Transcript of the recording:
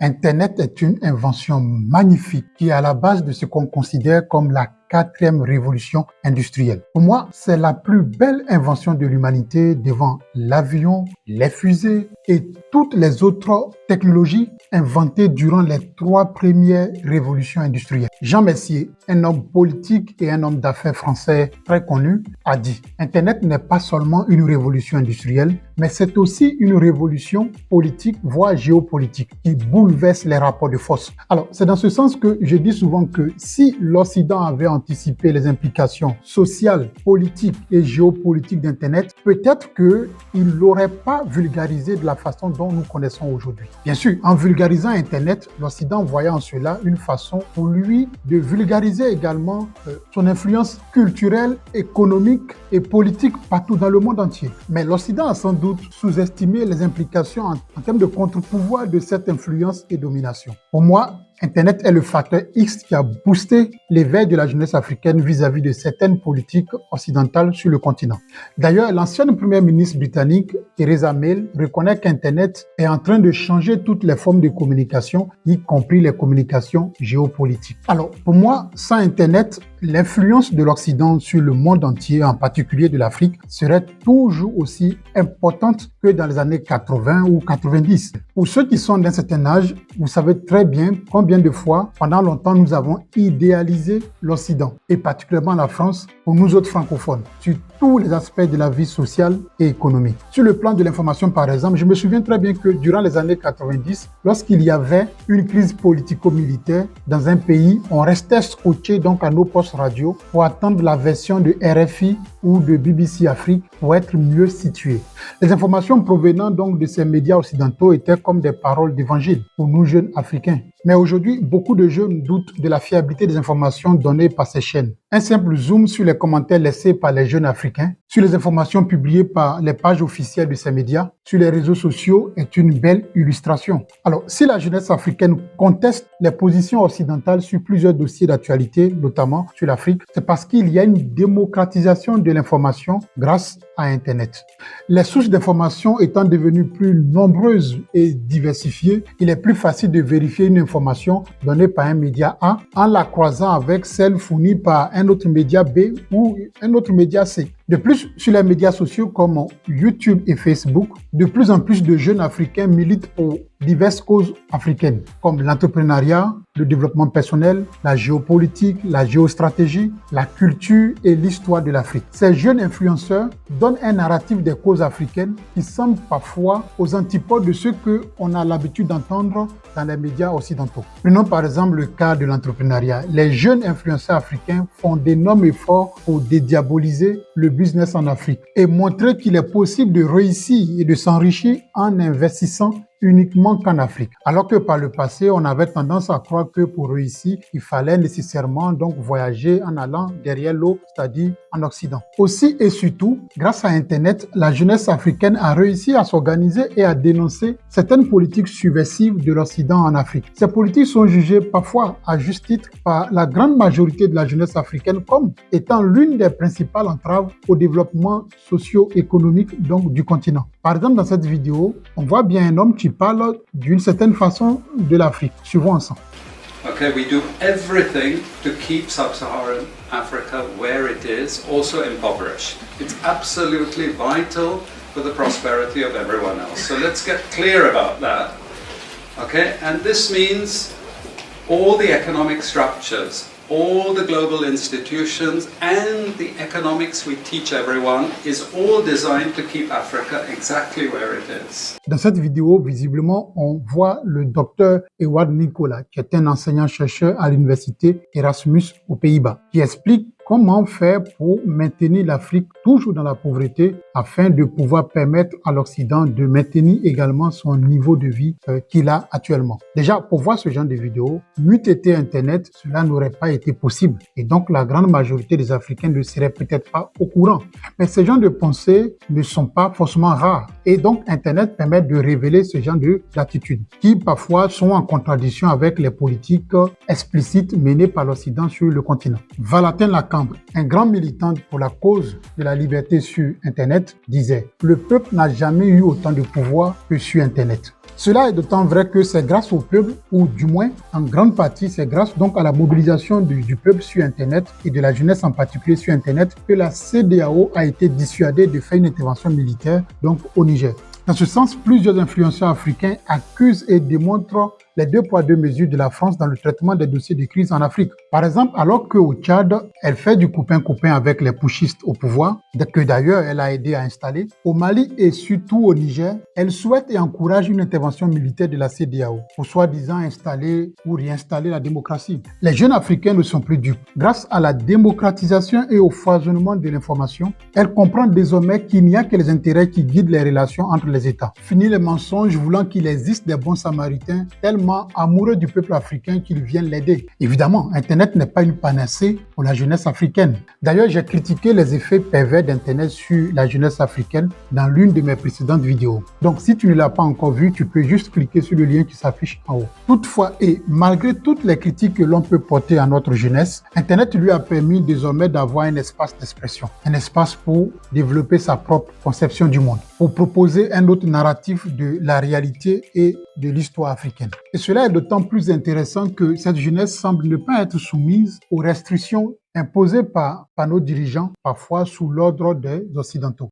Internet est une invention magnifique qui est à la base de ce qu'on considère comme la quatrième révolution industrielle. Pour moi, c'est la plus belle invention de l'humanité devant l'avion, les fusées et toutes les autres technologies inventées durant les 3 premières révolutions industrielles. Jean Messier, un homme politique et un homme d'affaires français très connu, a dit « Internet n'est pas seulement une révolution industrielle, mais c'est aussi une révolution politique, voire géopolitique, qui bouleverse les rapports de force. » Alors, c'est dans ce sens que je dis souvent que si l'Occident avait anticiper les implications sociales, politiques et géopolitiques d'Internet, peut-être qu'il n'aurait pas vulgarisé de la façon dont nous connaissons aujourd'hui. Bien sûr, en vulgarisant Internet, l'Occident voyait en cela une façon pour lui de vulgariser également son influence culturelle, économique et politique partout dans le monde entier. Mais l'Occident a sans doute sous-estimé les implications en termes de contre-pouvoir de cette influence et domination. Pour moi, Internet est le facteur X qui a boosté l'éveil de la jeunesse africaine vis-à-vis de certaines politiques occidentales sur le continent. D'ailleurs, l'ancienne première ministre britannique, Theresa May, reconnaît qu'Internet est en train de changer toutes les formes de communication, y compris les communications géopolitiques. Alors, pour moi, sans Internet, l'influence de l'Occident sur le monde entier, en particulier de l'Afrique, serait toujours aussi importante que dans les années 80 ou 90. Pour ceux qui sont d'un certain âge, vous savez très bien combien de fois, pendant longtemps, nous avons idéalisé l'Occident, et particulièrement la France, pour nous autres francophones, sur tous les aspects de la vie sociale et économique. Sur le plan de l'information, par exemple, je me souviens très bien que durant les années 90, lorsqu'il y avait une crise politico-militaire dans un pays, on restait scotché donc à nos postes radio pour attendre la version de RFI ou de BBC Afrique pour être mieux situé. Les informations provenant donc de ces médias occidentaux étaient comme des paroles d'évangile pour nous jeunes Africains. Mais aujourd'hui, beaucoup de jeunes doutent de la fiabilité des informations données par ces chaînes. Un simple zoom sur les commentaires laissés par les jeunes Africains, sur les informations publiées par les pages officielles de ces médias, sur les réseaux sociaux est une belle illustration. Alors, si la jeunesse africaine conteste les positions occidentales sur plusieurs dossiers d'actualité, notamment sur l'Afrique, c'est parce qu'il y a une démocratisation de l'information grâce à Internet. Les sources d'information étant devenues plus nombreuses et diversifiées, il est plus facile de vérifier une information donnée par un média A en la croisant avec celle fournie par un autre média B ou un autre média C. De plus, sur les médias sociaux comme YouTube et Facebook, de plus en plus de jeunes Africains militent pour diverses causes africaines, comme l'entrepreneuriat, le développement personnel, la géopolitique, la géostratégie, la culture et l'histoire de l'Afrique. Ces jeunes influenceurs donnent un narratif des causes africaines qui semble parfois aux antipodes de ce qu'on a l'habitude d'entendre dans les médias occidentaux. Prenons par exemple le cas de l'entrepreneuriat. Les jeunes influenceurs africains font d'énormes efforts pour dédiaboliser le business en Afrique et montrer qu'il est possible de réussir et de s'enrichir en investissant uniquement qu'en Afrique. Alors que par le passé, on avait tendance à croire que pour réussir, il fallait nécessairement donc voyager en allant derrière l'eau, c'est-à-dire en Occident. Aussi et surtout, grâce à Internet, la jeunesse africaine a réussi à s'organiser et à dénoncer certaines politiques subversives de l'Occident en Afrique. Ces politiques sont jugées parfois à juste titre par la grande majorité de la jeunesse africaine comme étant l'une des principales entraves au développement socio-économique donc du continent. Par exemple, dans cette vidéo, on voit bien un homme qui parle d'une certaine façon de l'Afrique. Suivons ensemble. Okay, we do everything to keep sub-Saharan Africa where it is, also impoverished. It's absolutely vital for the prosperity of everyone else. So let's get clear about that. Okay, and this means all the economic structures, all the global institutions and the economics we teach everyone is all designed to keep Africa exactly where it is. Dans cette vidéo, visiblement, on voit le docteur Ewald Nicola, qui est un enseignant-chercheur à l'université Erasmus aux Pays-Bas, qui explique comment faire pour maintenir l'Afrique toujours dans la pauvreté afin de pouvoir permettre à l'Occident de maintenir également son niveau de vie qu'il a actuellement. Déjà, pour voir ce genre de vidéos, n'eût été Internet, cela n'aurait pas été possible. Et donc, la grande majorité des Africains ne seraient peut-être pas au courant. Mais ces genres de pensées ne sont pas forcément rares. Et donc, Internet permet de révéler ce genre d'attitudes qui parfois sont en contradiction avec les politiques explicites menées par l'Occident sur le continent. Valentin Lacan Cambre, un grand militant pour la cause de la liberté sur Internet, disait « Le peuple n'a jamais eu autant de pouvoir que sur Internet ». Cela est d'autant vrai que c'est grâce au peuple, ou du moins en grande partie, c'est grâce donc à la mobilisation du peuple sur Internet et de la jeunesse en particulier sur Internet que la CEDEAO a été dissuadée de faire une intervention militaire donc au Niger. Dans ce sens, plusieurs influenceurs africains accusent et démontrent les 2 poids 2 mesures de la France dans le traitement des dossiers de crise en Afrique. Par exemple, alors qu'au Tchad, elle fait du copain-copain avec les putschistes au pouvoir, que d'ailleurs elle a aidé à installer, au Mali et surtout au Niger, elle souhaite et encourage une intervention militaire de la CEDEAO pour soi-disant installer ou réinstaller la démocratie. Les jeunes Africains ne sont plus dupes. Grâce à la démocratisation et au foisonnement de l'information, elles comprennent désormais qu'il n'y a que les intérêts qui guident les relations entre les États. Fini les mensonges voulant qu'il existe des bons samaritains tellement amoureux du peuple africain qu'ils viennent l'aider. Évidemment, Internet n'est pas une panacée pour la jeunesse africaine. D'ailleurs, j'ai critiqué les effets pervers d'Internet sur la jeunesse africaine dans l'une de mes précédentes vidéos. Donc, si tu ne l'as pas encore vu, tu peux juste cliquer sur le lien qui s'affiche en haut. Toutefois, et malgré toutes les critiques que l'on peut porter à notre jeunesse, Internet lui a permis désormais d'avoir un espace d'expression, un espace pour développer sa propre conception du monde, pour proposer un autre narratif de la réalité et de l'histoire africaine. Et cela est d'autant plus intéressant que cette jeunesse semble ne pas être soumise aux restrictions imposées par nos dirigeants, parfois sous l'ordre des Occidentaux.